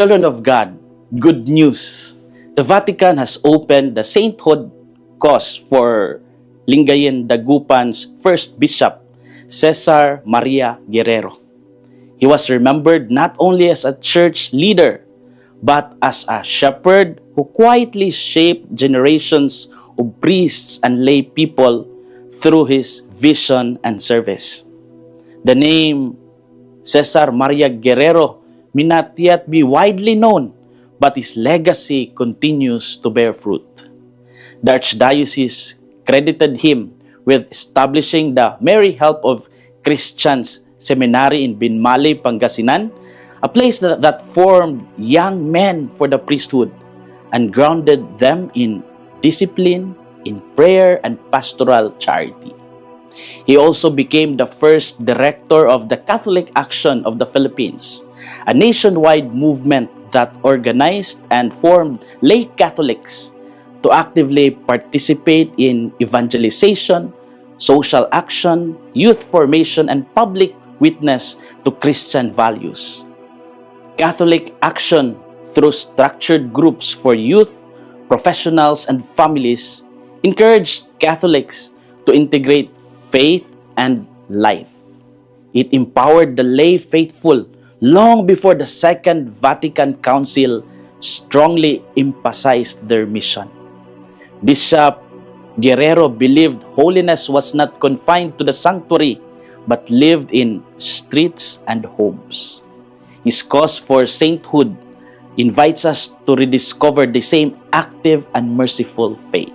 Children of God, good news. The Vatican has opened the sainthood cause for Lingayen Dagupan's first bishop, Cesar Maria Guerrero. He was remembered not only as a church leader, but as a shepherd who quietly shaped generations of priests and lay people through his vision and service. The name Cesar Maria Guerrero may not yet be widely known, but his legacy continues to bear fruit. The Archdiocese credited him with establishing the Mary Help of Christians Seminary in Binmali, Pangasinan, a place that formed young men for the priesthood and grounded them in discipline, in prayer, and pastoral charity. He also became the first director of the Catholic Action of the Philippines, a nationwide movement that organized and formed lay Catholics to actively participate in evangelization, social action, youth formation, and public witness to Christian values. Catholic Action, through structured groups for youth, professionals, and families, encouraged Catholics to integrate faith and life. It empowered the lay faithful long before the Second Vatican Council strongly emphasized their mission. Bishop Guerrero believed holiness was not confined to the sanctuary, but lived in streets and homes. His cause for sainthood invites us to rediscover the same active and merciful faith.